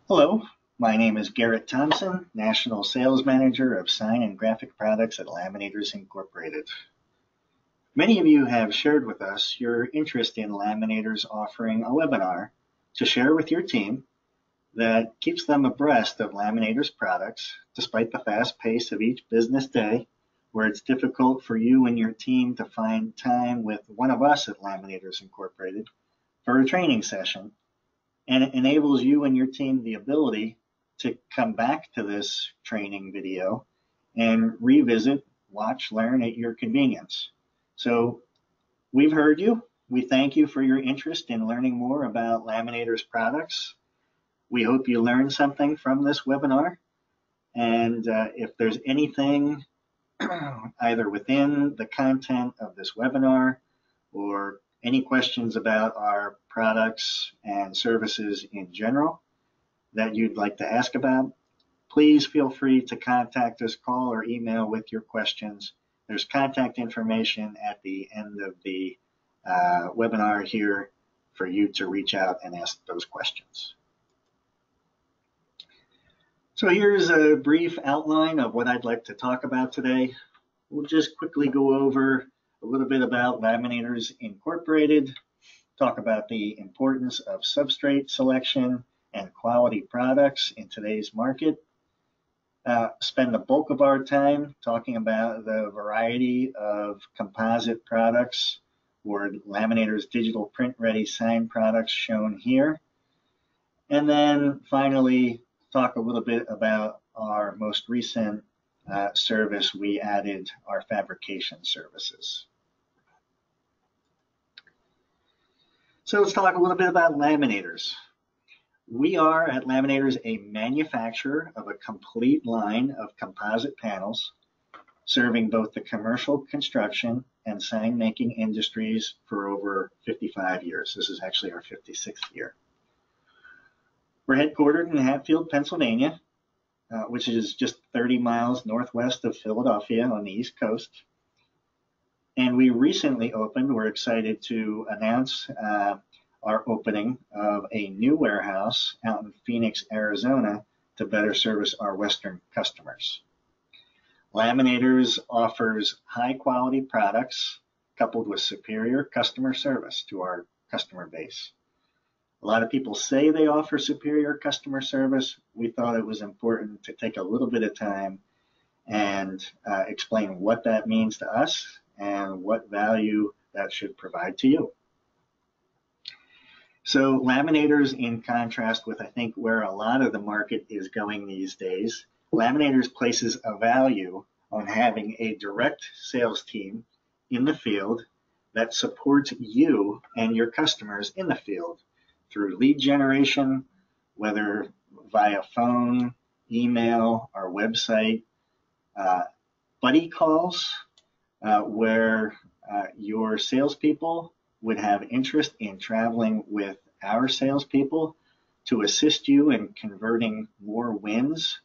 Hello, my name is Garrett Thompson, National Sales Manager of Sign and Graphic Products at Laminators Incorporated. Many of you have shared with us your interest in Laminators offering a webinar to share with your team that keeps them abreast of Laminators products despite the fast pace of each business day, where it's difficult for you and your team to find time with one of us at Laminators Incorporated for a training session. And it enables you and your team the ability to come back to this training video and revisit, watch, learn at your convenience. So we've heard you. We thank you for your interest in learning more about Laminators products. We hope you learned something from this webinar. And if there's anything either within the content of this webinar or any questions about our products and services in general that you'd like to ask about, please feel free to contact us, call or email with your questions. There's contact information at the end of the webinar here for you to reach out and ask those questions. So here's a brief outline of what I'd like to talk about today. We'll just quickly go over a little bit about Laminators Incorporated, talk about the importance of substrate selection and quality products in today's market, spend the bulk of our time talking about the variety of composite products or Laminators digital print ready sign products shown here, and then finally talk a little bit about our most recent service we added, our fabrication services. So let's talk a little bit about Laminators. We are at Laminators a manufacturer of a complete line of composite panels serving both the commercial construction and sign making industries for over 55 years. This is actually our 56th year. We're headquartered in Hatfield, Pennsylvania, which is just 30 miles northwest of Philadelphia on the East Coast. And we recently opened, we're excited to announce our opening of a new warehouse out in Phoenix, Arizona to better service our Western customers. Laminators offers high quality products coupled with superior customer service to our customer base. A lot of people say they offer superior customer service. We thought it was important to take a little bit of time and explain what that means to us and what value that should provide to you. So Laminators, in contrast with I think where a lot of the market is going these days, Laminators places a value on having a direct sales team in the field that supports you and your customers in the field through lead generation, whether via phone, email, our website, buddy calls, where your salespeople would have interest in traveling with our salespeople to assist you in converting more wins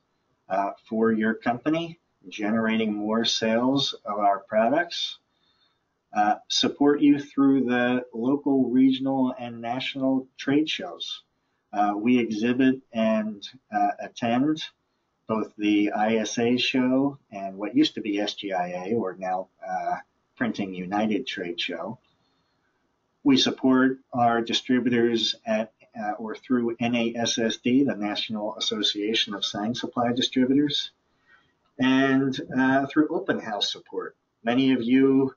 for your company, generating more sales of our products, support you through the local, regional, and national trade shows. We exhibit and attend both the ISA show and what used to be SGIA, or now Printing United trade show. We support our distributors at or through NASSD, the National Association of Sign Supply Distributors, and through open house support. Many of you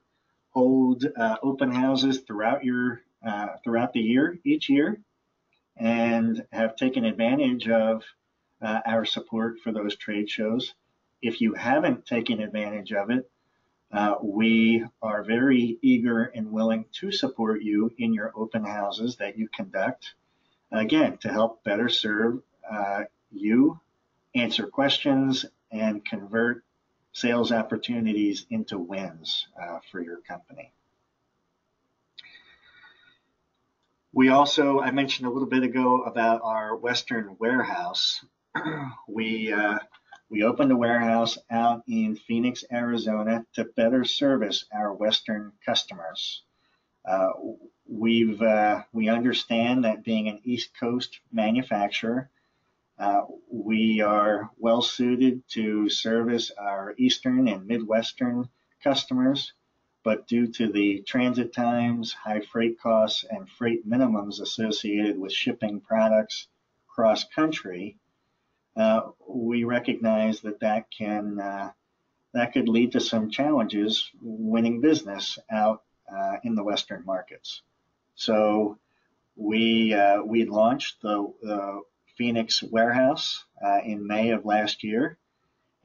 hold open houses throughout the year, each year, and have taken advantage of our support for those trade shows. If you haven't taken advantage of it, we are very eager and willing to support you in your open houses that you conduct, again, to help better serve you, answer questions, and convert sales opportunities into wins for your company. We also, I mentioned a little bit ago about our Western warehouse. We opened a warehouse out in Phoenix, Arizona to better service our Western customers. We understand that being an East Coast manufacturer, We are well suited to service our Eastern and Midwestern customers, but due to the transit times, high freight costs, and freight minimums associated with shipping products cross country, we recognize that that could lead to some challenges winning business out in the Western markets. So we launched the Phoenix warehouse in May of last year,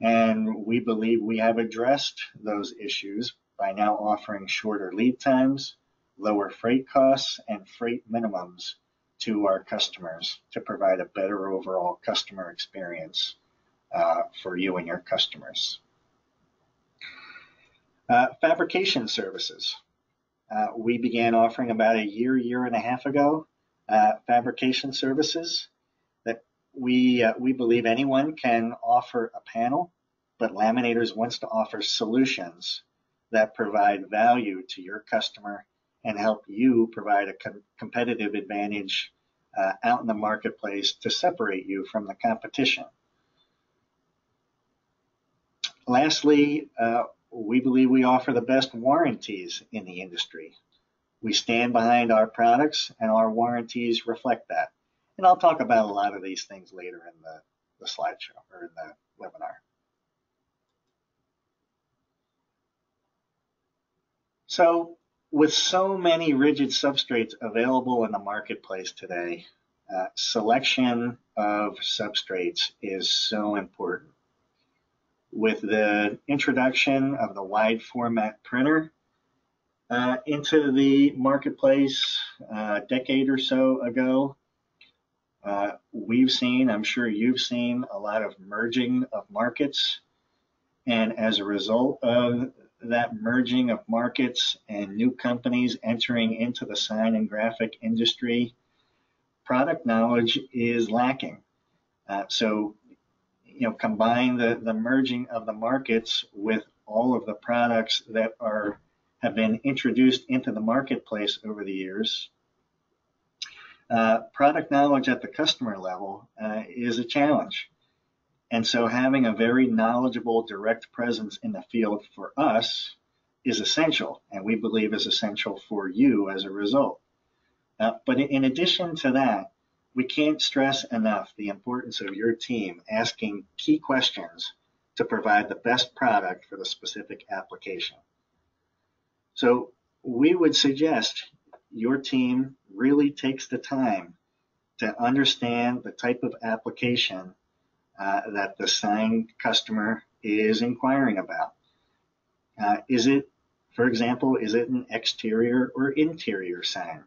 and we believe we have addressed those issues by now offering shorter lead times, lower freight costs, and freight minimums to our customers to provide a better overall customer experience for you and your customers. Fabrication services. We began offering about a year and a half ago, fabrication services that we believe anyone can offer a panel, but Laminators wants to offer solutions that provide value to your customer and help you provide a competitive advantage out in the marketplace to separate you from the competition. Lastly, we believe we offer the best warranties in the industry. We stand behind our products, and our warranties reflect that. And I'll talk about a lot of these things later in the slideshow or in the webinar. So with so many rigid substrates available in the marketplace today, selection of substrates is so important. With the introduction of the wide format printer into the marketplace a decade or so ago, we've seen, I'm sure you've seen, a lot of merging of markets. And as a result of that merging of markets and new companies entering into the sign and graphic industry, product knowledge is lacking. So combine the merging of the markets with all of the products that have been introduced into the marketplace over the years. Product knowledge at the customer level is a challenge. And so having a very knowledgeable direct presence in the field for us is essential, and we believe is essential for you as a result. But in addition to that, we can't stress enough the importance of your team asking key questions to provide the best product for the specific application. So we would suggest your team really takes the time to understand the type of application that the sign customer is inquiring about. Is it, for example, is it an exterior or interior sign?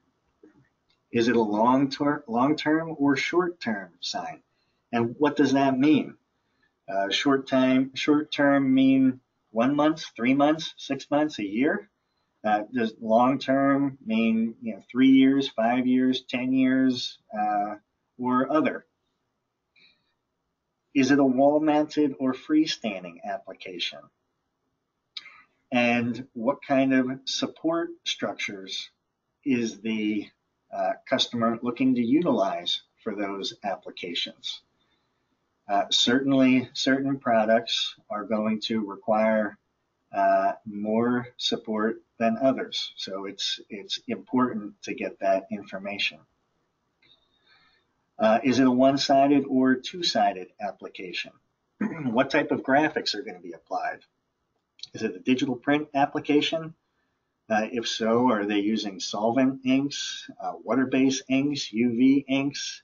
Is it a long-term or short-term sign? And what does that mean? Short-term mean 1 month, 3 months, 6 months, a year? Does long-term mean 3 years, 5 years, 10 years, or other? Is it a wall-mounted or freestanding application? And what kind of support structures is the customer looking to utilize for those applications? Certainly, certain products are going to require more support than others. So it's important to get that information. Is it a one-sided or two-sided application? What type of graphics are going to be applied? Is it a digital print application? If so, are they using solvent inks, water-based inks, UV inks?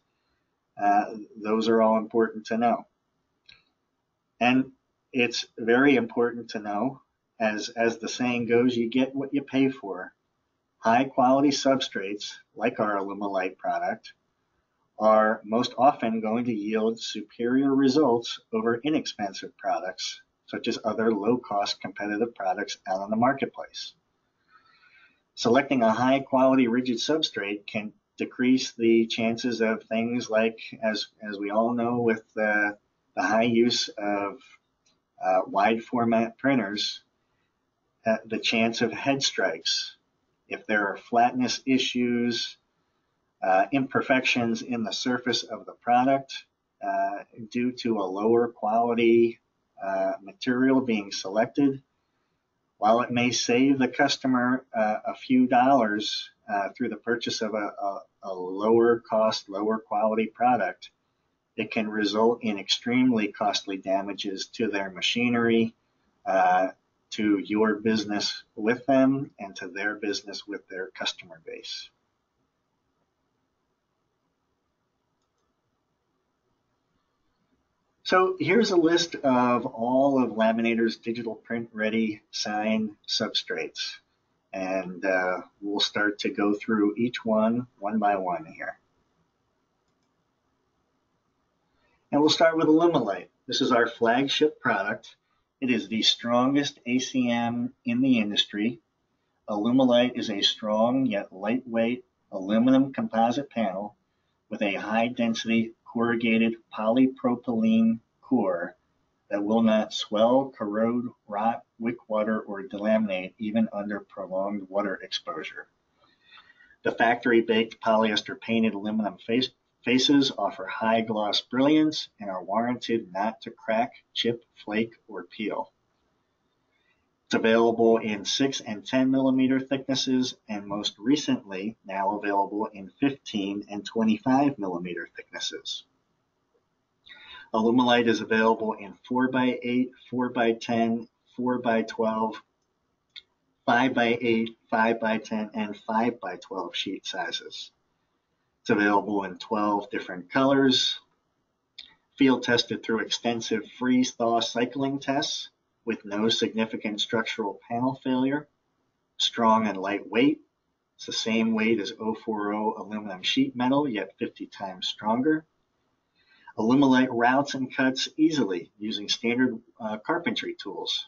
Those are all important to know. And it's very important to know, as the saying goes, you get what you pay for. High-quality substrates, like our ALUMALITE product, are most often going to yield superior results over inexpensive products, such as other low-cost competitive products out on the marketplace. Selecting a high-quality rigid substrate can decrease the chances of things like, as we all know, with the high use of wide format printers, the chance of head strikes. If there are flatness issues, imperfections in the surface of the product, due to a lower quality material being selected. While it may save the customer a few dollars through the purchase of a lower cost, lower quality product, it can result in extremely costly damages to their machinery, to your business with them, and to their business with their customer base. So here's a list of all of Laminator's digital print ready sign substrates. And we'll start to go through each one by one here. And we'll start with ALUMALITE. This is our flagship product. It is the strongest ACM in the industry. ALUMALITE is a strong yet lightweight aluminum composite panel with a high density corrugated polypropylene core that will not swell, corrode, rot, wick water, or delaminate even under prolonged water exposure. The factory-baked polyester painted aluminum faces offer high gloss brilliance and are warranted not to crack, chip, flake, or peel. It's available in 6 and 10 millimeter thicknesses, and most recently now available in 15 and 25 millimeter thicknesses. ALUMALITE is available in 4x8, 4x10, 4x12, 5x8, 5x10, and 5x12 sheet sizes. It's available in 12 different colors, field tested through extensive freeze-thaw cycling tests with no significant structural panel failure, strong and lightweight. It's the same weight as 040 aluminum sheet metal, yet 50 times stronger. ALUMALITE routes and cuts easily using standard carpentry tools.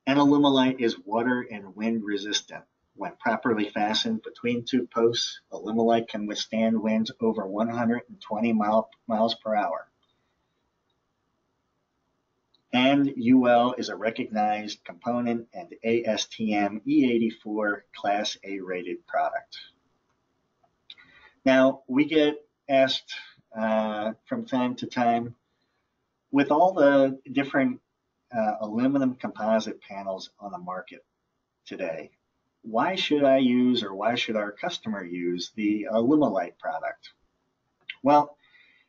And ALUMALITE is water and wind resistant. When properly fastened between two posts, ALUMALITE can withstand winds over 120 miles per hour. And UL is a recognized component and ASTM E84 Class A rated product. Now, we get asked from time to time, with all the different aluminum composite panels on the market today, why should I use, or why should our customer use, the ALUMALITE product? Well,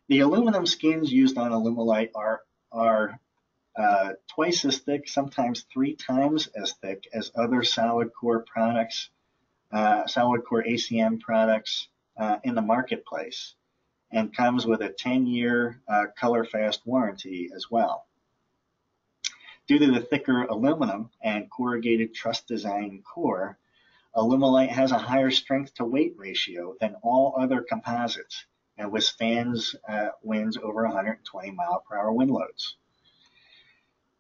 the aluminum skins used on ALUMALITE are twice as thick, sometimes 3 times as thick as other solid core products, solid core ACM products in the marketplace, and comes with a 10-year color fast warranty as well. Due to the thicker aluminum and corrugated truss design core, ALUMALITE has a higher strength to weight ratio than all other composites and withstands winds over 120 mile per hour wind loads.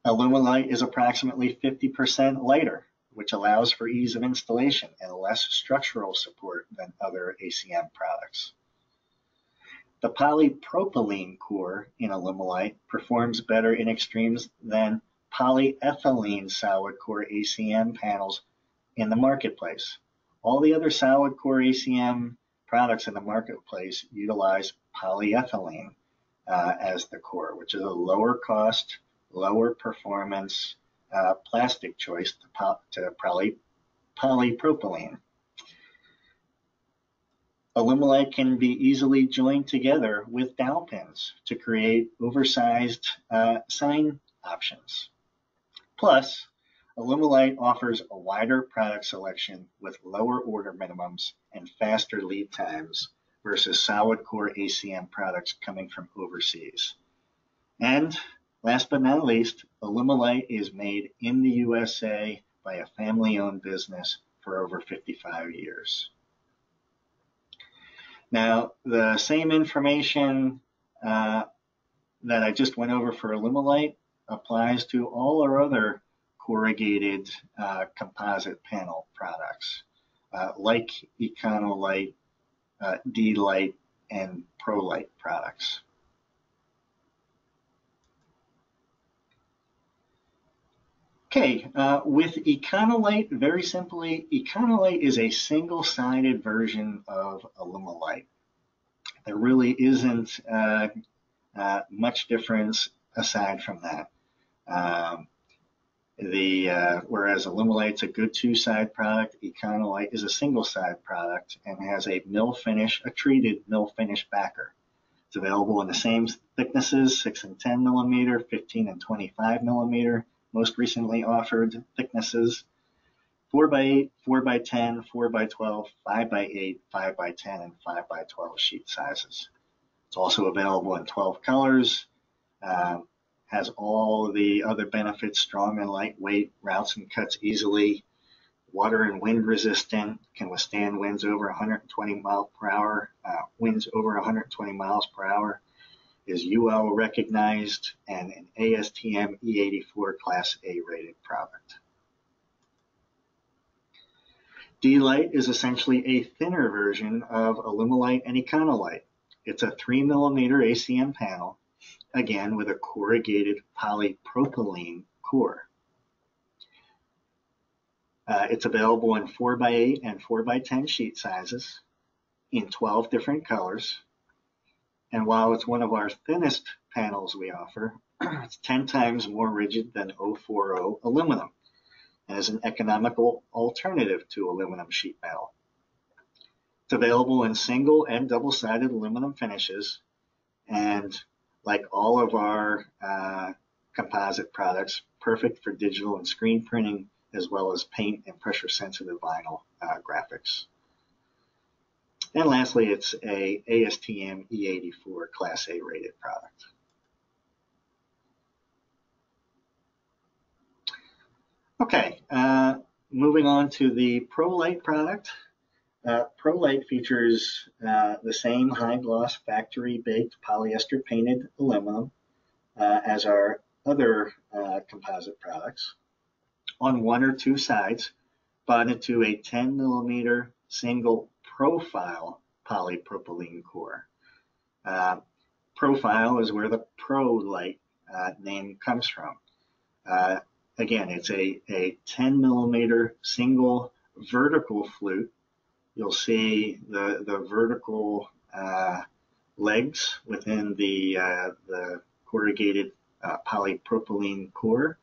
ALUMALITE is approximately 50% lighter, which allows for ease of installation and less structural support than other ACM products. The polypropylene core in ALUMALITE performs better in extremes than polyethylene solid core ACM panels in the marketplace. All the other solid core ACM products in the marketplace utilize polyethylene as the core, which is a lower cost, lower performance plastic choice to polypropylene. ALUMALITE can be easily joined together with dowel pins to create oversized sign options. Plus, ALUMALITE offers a wider product selection with lower order minimums and faster lead times versus solid core ACM products coming from overseas. And last but not least, ALUMALITE is made in the USA by a family-owned business for over 55 years. Now, the same information that I just went over for ALUMALITE applies to all our other corrugated composite panel products, like ECONOLITE, D-LITE, and PRO-LITE products. Okay, with ECONOLITE, very simply, ECONOLITE is a single-sided version of ALUMALITE. There really isn't much difference aside from that. Whereas ALUMALITE's a good two-side product, ECONOLITE is a single-side product and has a treated mill finish backer. It's available in the same thicknesses, 6 and 10 millimeter, 15 and 25 millimeter, most recently offered thicknesses, 4x8, 4x10, 4x12, 5x8, 5x10, and 5x12 sheet sizes. It's also available in 12 colors, has all the other benefits, strong and lightweight, routes and cuts easily, water and wind resistant, can withstand winds over 120 miles per hour, is UL recognized, and an ASTM E84 Class A rated product. D-LITE is essentially a thinner version of ALUMALITE and ECONOLITE. It's a 3 millimeter ACM panel, again with a corrugated polypropylene core. It's available in 4x8 and 4x10 sheet sizes in 12 different colors. And while it's one of our thinnest panels we offer, it's 10 times more rigid than 040 aluminum and is an economical alternative to aluminum sheet metal. It's available in single and double-sided aluminum finishes, and like all of our composite products, perfect for digital and screen printing, as well as paint and pressure-sensitive vinyl graphics. And lastly, it's a ASTM E84 Class A rated product. Okay, moving on to the PRO-LITE product. PRO-LITE features the same high-gloss factory-baked polyester painted aluminum as our other composite products on one or two sides, bonded to a 10 millimeter single profile polypropylene core. Profile is where the PRO-LITE name comes from. Again, it's a 10 millimeter single vertical flute. You'll see the vertical legs within the corrugated polypropylene core.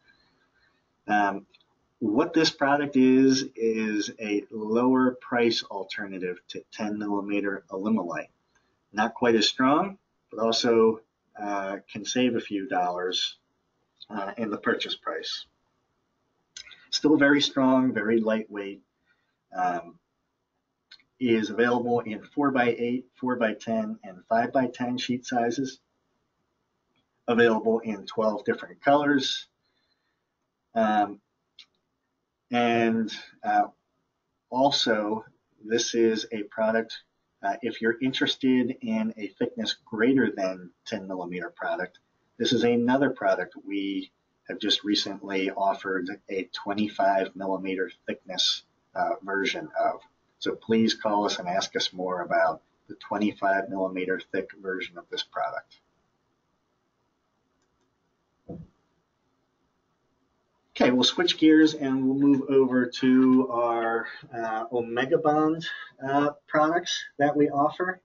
What this product is a lower price alternative to 10 millimeter ALUMALITE. Not quite as strong, but also can save a few dollars in the purchase price. Still very strong, very lightweight. Is available in 4x8, 4x10, and 5x10 sheet sizes. Available in 12 different colors. Also, this is a product, if you're interested in a thickness greater than 10 millimeter product, this is another product we have just recently offered a 25 millimeter thickness version of. So please call us and ask us more about the 25 millimeter thick version of this product. Okay, we'll switch gears and we'll move over to our Omega Bond products that we offer.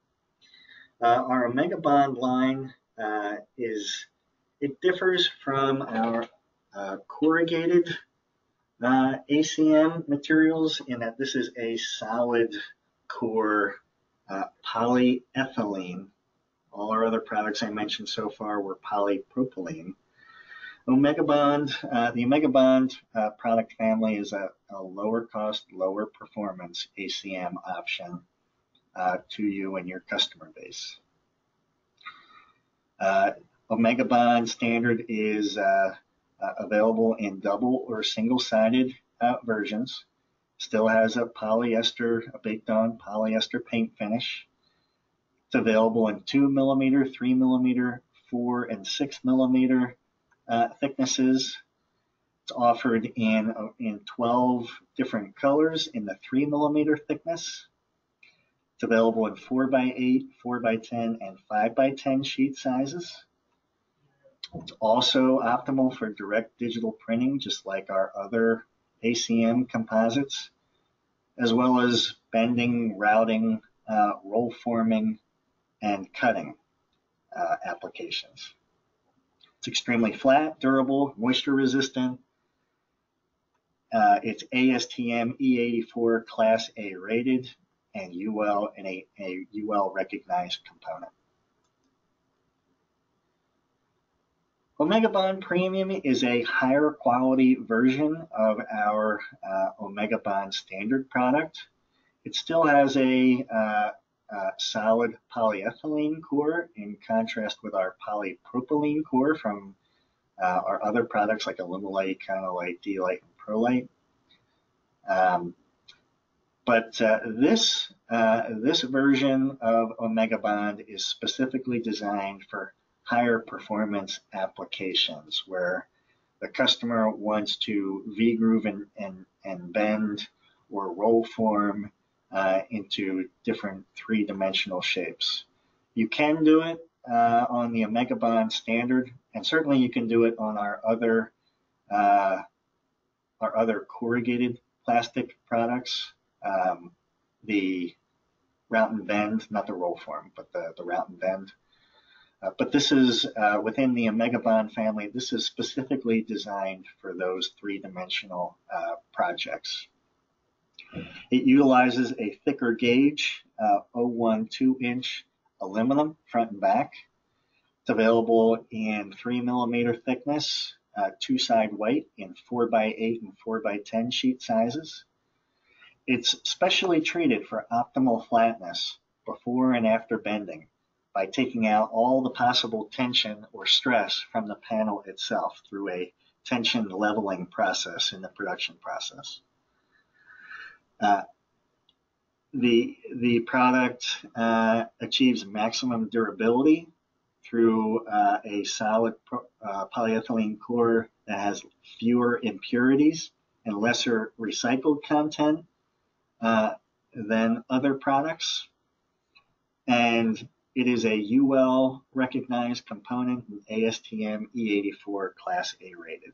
Our Omega Bond line it differs from our corrugated ACM materials in that this is a solid core polyethylene. All our other products I mentioned so far were polypropylene. Omega Bond, the Omega Bond product family is a lower cost, lower performance ACM option to you and your customer base. Omega Bond standard is available in double or single-sided versions. Still has a baked-on polyester paint finish. It's available in 2 millimeter, 3 millimeter, 4 and 6 millimeter thicknesses. It's offered in 12 different colors in the 3 millimeter thickness. It's available in 4x8, 4x10, and 5x10 sheet sizes. It's also optimal for direct digital printing, just like our other ACM composites, as well as bending, routing, roll forming, and cutting applications. It's extremely flat, durable, moisture resistant. It's ASTM E84 Class A rated and UL and a UL recognized component. Omega Bond Premium is a higher quality version of our Omega Bond Standard product. It still has a solid polyethylene core in contrast with our polypropylene core from our other products like ALUMALITE, ECONOLITE, D-LITE, and PRO-LITE. But this version of Omega Bond is specifically designed for higher performance applications where the customer wants to V-groove and bend or roll form into different three-dimensional shapes. You can do it on the Omega Bond Standard, and certainly you can do it on our other corrugated plastic products, the route and bend, not the roll form, but the route and bend. But this is within the Omega Bond family. This is specifically designed for those three-dimensional projects. It utilizes a thicker gauge, 0.12 2-inch aluminum front and back. It's available in 3mm thickness, two-side white in 4x8 and 4x10 sheet sizes. It's specially treated for optimal flatness before and after bending by taking out all the possible tension or stress from the panel itself through a tension leveling process in the production process. The product achieves maximum durability through a solid polyethylene core that has fewer impurities and lesser recycled content than other products. And it is a UL recognized component and ASTM E84 Class A rated.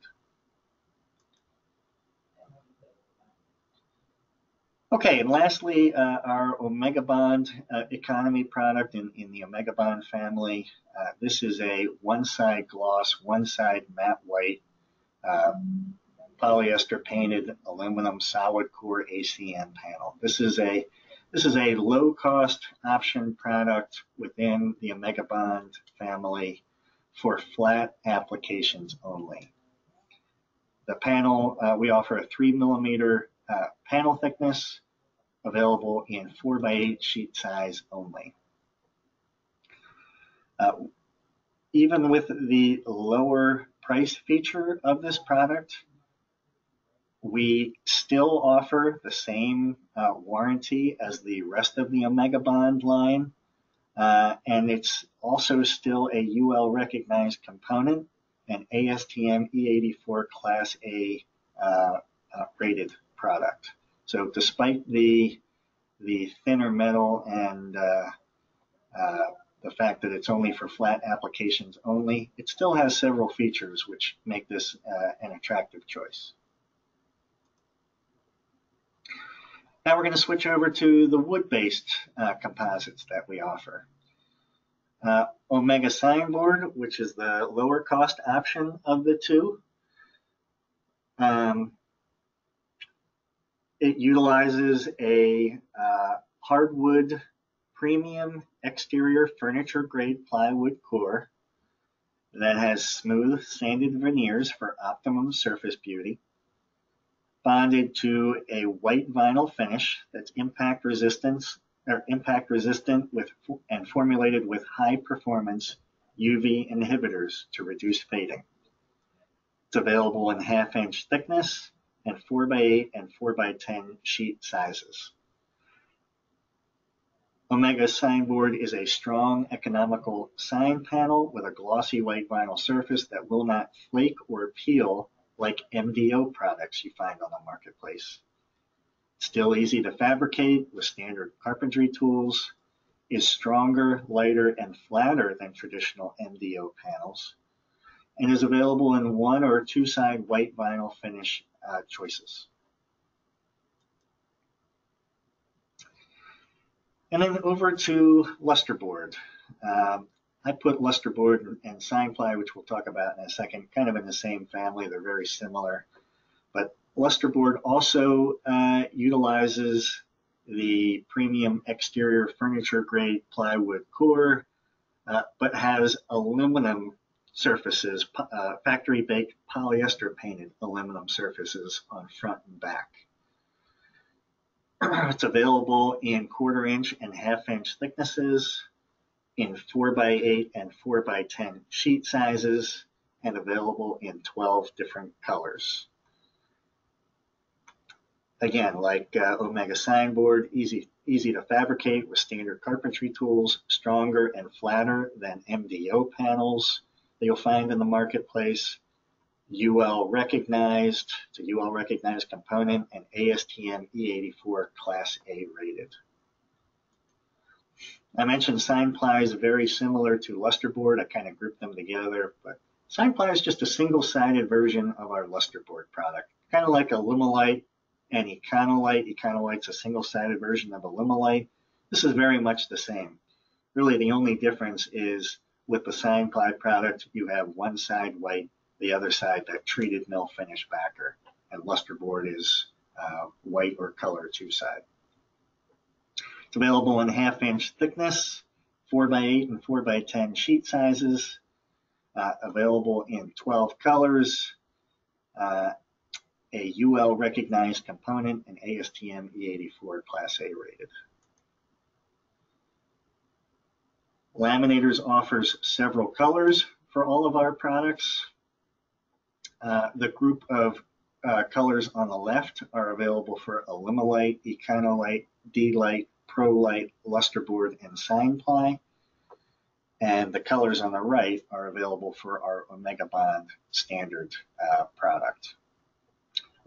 Okay, and lastly, our Omega Bond economy product in the Omega Bond family. This is a one-side gloss, one-side matte white polyester painted aluminum solid core ACN panel. This is a low-cost option product within the Omega Bond family for flat applications only. The panel, we offer a 3mm panel thickness, available in 4x8 sheet size only. Even with the lower price feature of this product, we still offer the same warranty as the rest of the Omega Bond line, and it's also still a UL recognized component and ASTM E84 Class A rated product. So despite the thinner metal and the fact that it's only for flat applications only, it still has several features which make this an attractive choice. Now we're going to switch over to the wood-based composites that we offer. Omega SIGNBOARD, which is the lower cost option of the two. It utilizes a hardwood premium exterior furniture grade plywood core that has smooth sanded veneers for optimum surface beauty, bonded to a white vinyl finish that's impact resistant with and formulated with high performance UV inhibitors to reduce fading. It's available in 1/2 inch thickness and 4x8 and 4x10 sheet sizes. Omega SIGNBOARD is a strong, economical sign panel with a glossy white vinyl surface that will not flake or peel like MDO products you find on the marketplace. Still easy to fabricate with standard carpentry tools, is stronger, lighter, and flatter than traditional MDO panels, and is available in 1 or 2-side white vinyl finish choices. And then over to LUSTERBOARD. I put LUSTERBOARD and SIGNPLY, which we'll talk about in a second, kind of in the same family. They're very similar. But LUSTERBOARD also utilizes the premium exterior furniture grade plywood core, but has aluminum surfaces, factory baked polyester painted aluminum surfaces on front and back. It's available in 1/4 inch and 1/2 inch thicknesses, in 4x8 and 4x10 sheet sizes, and available in 12 different colors. Again, like Omega SIGNBOARD, easy to fabricate with standard carpentry tools, stronger and flatter than MDO panels that you'll find in the marketplace. UL recognized, it's a UL recognized component, and ASTM E84 Class A rated. I mentioned SIGNPLY is very similar to LUSTERBOARD. I kind of grouped them together, but SIGNPLY is just a single-sided version of our LUSTERBOARD product, kind of like ALUMALITE and ECONOLITE. ECONOLITE's a single-sided version of ALUMALITE. This is very much the same. Really, the only difference is with the SIGNPLY product, you have one side white, the other side that treated mill finish backer, and LUSTERBOARD is white or color two-side. It's available in 1/2 inch thickness, 4x8 and 4x10 sheet sizes, available in 12 colors, a UL recognized component, and ASTM E84 Class A rated. Laminators offers several colors for all of our products. The group of colors on the left are available for ALUMALITE, ECONOLITE, D-LITE, PRO-LITE, LUSTERBOARD, and SIGNPLY. And the colors on the right are available for our Omega Bond standard product.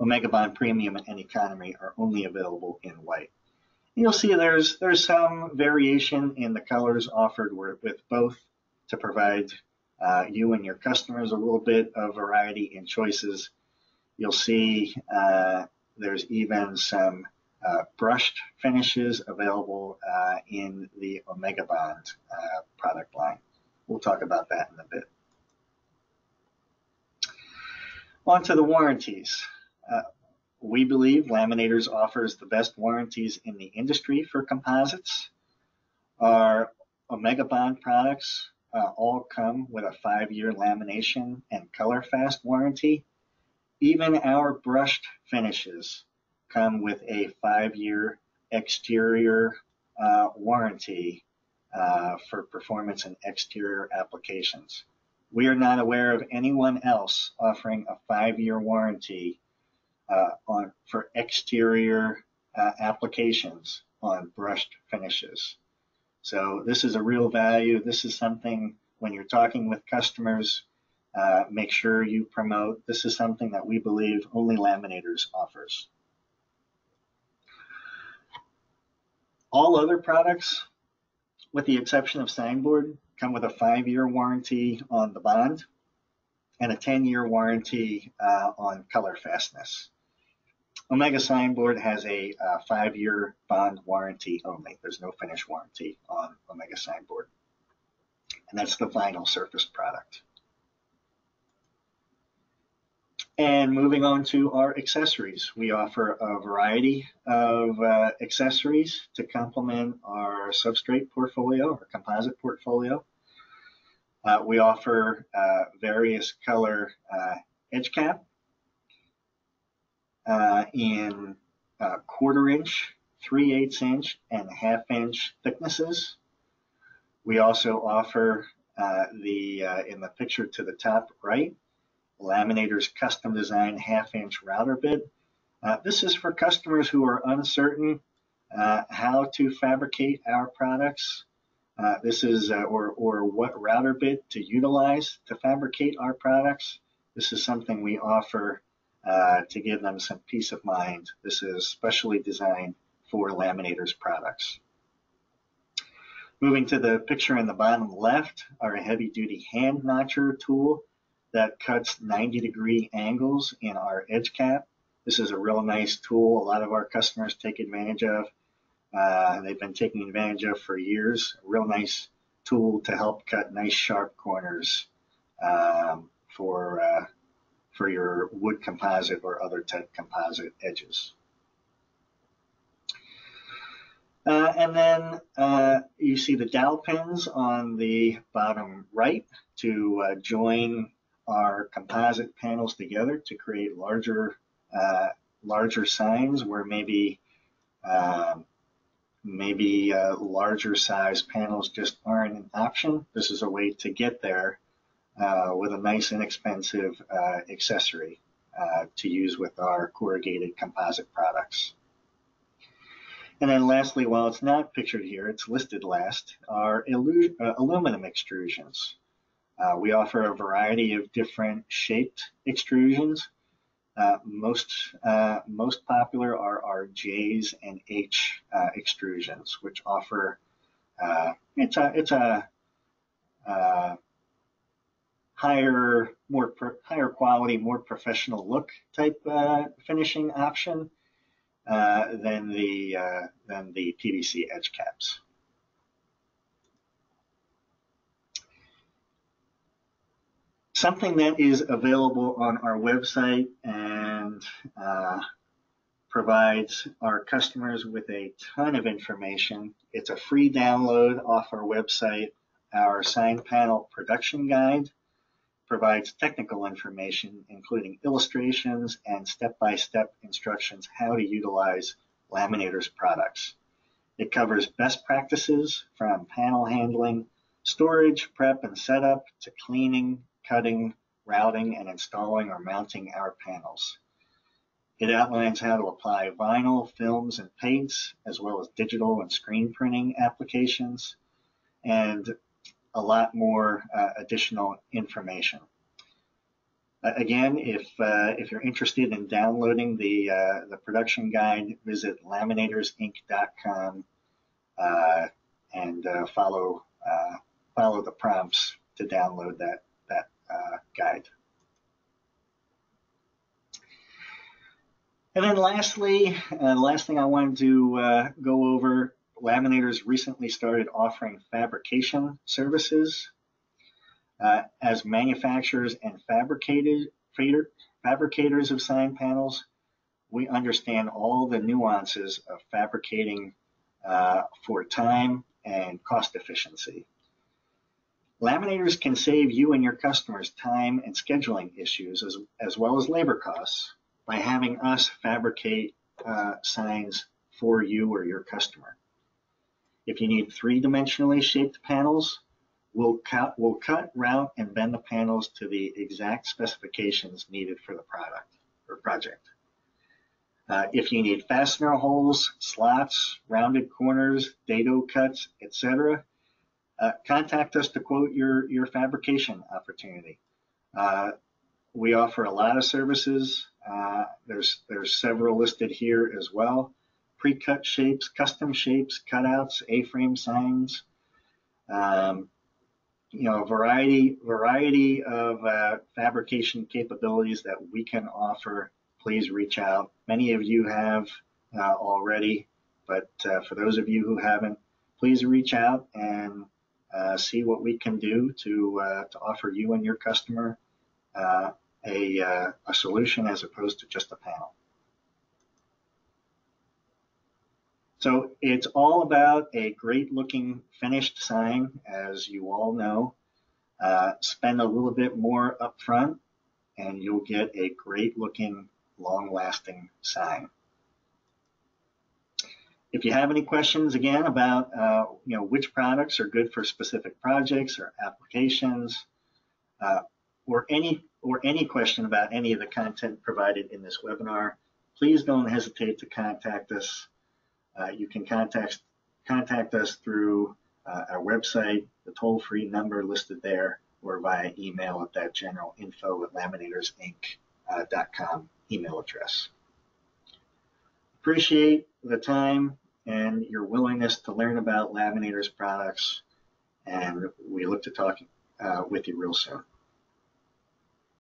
Omega Bond Premium and Economy are only available in white. You'll see there's some variation in the colors offered with both to provide you and your customers a little bit of variety in choices. You'll see there's even some brushed finishes available in the Omega Bond product line. We'll talk about that in a bit. On to the warranties. We believe Laminators offers the best warranties in the industry for composites. Our Omega Bond products all come with a 5-year lamination and color fast warranty. Even our brushed finishes come with a 5-year exterior warranty for performance in exterior applications. We are not aware of anyone else offering a 5-year warranty for exterior applications on brushed finishes. So this is a real value. This is something when you're talking with customers, make sure you promote. This is something that we believe only Laminators offers. All other products, with the exception of SIGNBOARD, come with a 5-year warranty on the bond and a 10-year warranty on color fastness. Omega SIGNBOARD has a 5-year bond warranty only. There's no finish warranty on Omega SIGNBOARD. And that's the vinyl surface product. And moving on to our accessories. We offer a variety of accessories to complement our substrate portfolio, our composite portfolio. We offer various color edge cap in 1/4 inch, 3/8 inch, and 1/2 inch thicknesses. We also offer in the picture to the top right, Laminators custom design 1/2 inch router bit. This is for customers who are uncertain how to fabricate our products. This is or what router bit to utilize to fabricate our products. This is something we offer to give them some peace of mind. This is specially designed for Laminators products. Moving to the picture in the bottom left, our heavy-duty hand notcher tool that cuts 90-degree angles in our edge cap. This is a real nice tool a lot of our customers take advantage of. they've been taken advantage of for years. A real nice tool to help cut nice sharp corners for your wood composite or other type composite edges. And then you see the dowel pins on the bottom right to join our composite panels together to create larger signs where maybe larger size panels just aren't an option. This is a way to get there with a nice inexpensive accessory to use with our corrugated composite products. And then lastly, while it's not pictured here, it's listed last, are aluminum extrusions. We offer a variety of different shaped extrusions. Most popular are our J's and H extrusions, which offer it's a higher quality, more professional look type finishing option than the PVC edge caps. Something that is available on our website and provides our customers with a ton of information. It's a free download off our website. Our sign panel production guide provides technical information, including illustrations and step-by-step instructions how to utilize Laminators products. It covers best practices from panel handling, storage, prep, and setup to cleaning, cutting, routing, and installing or mounting our panels. It outlines how to apply vinyl, films, and paints, as well as digital and screen printing applications, and a lot more additional information. Again, if you're interested in downloading the production guide, visit laminatorsinc.com and follow the prompts to download that guide. And then lastly, the last thing I wanted to go over, Laminators recently started offering fabrication services. As manufacturers and fabricators of sign panels, we understand all the nuances of fabricating for time and cost efficiency. Laminators can save you and your customers time and scheduling issues as well as labor costs by having us fabricate signs for you or your customer. If you need three-dimensionally shaped panels, we'll cut, route, and bend the panels to the exact specifications needed for the product or project. If you need fastener holes, slots, rounded corners, dado cuts, etc., contact us to quote your fabrication opportunity. We offer a lot of services. There's several listed here as well. Pre-cut shapes, custom shapes, cutouts, A-frame signs. A variety of fabrication capabilities that we can offer. Please reach out. Many of you have already, but for those of you who haven't, please reach out and see what we can do to offer you and your customer a solution as opposed to just a panel. So it's all about a great looking finished sign, as you all know. Spend a little bit more up front and you'll get a great looking, long lasting sign. If you have any questions again about which products are good for specific projects or applications, or any question about any of the content provided in this webinar, please don't hesitate to contact us. You can contact us through our website, the toll-free number listed there, or via email at that general info@laminatorsinc.com email address. Appreciate the time and your willingness to learn about Laminators products, and we look to talk with you real soon.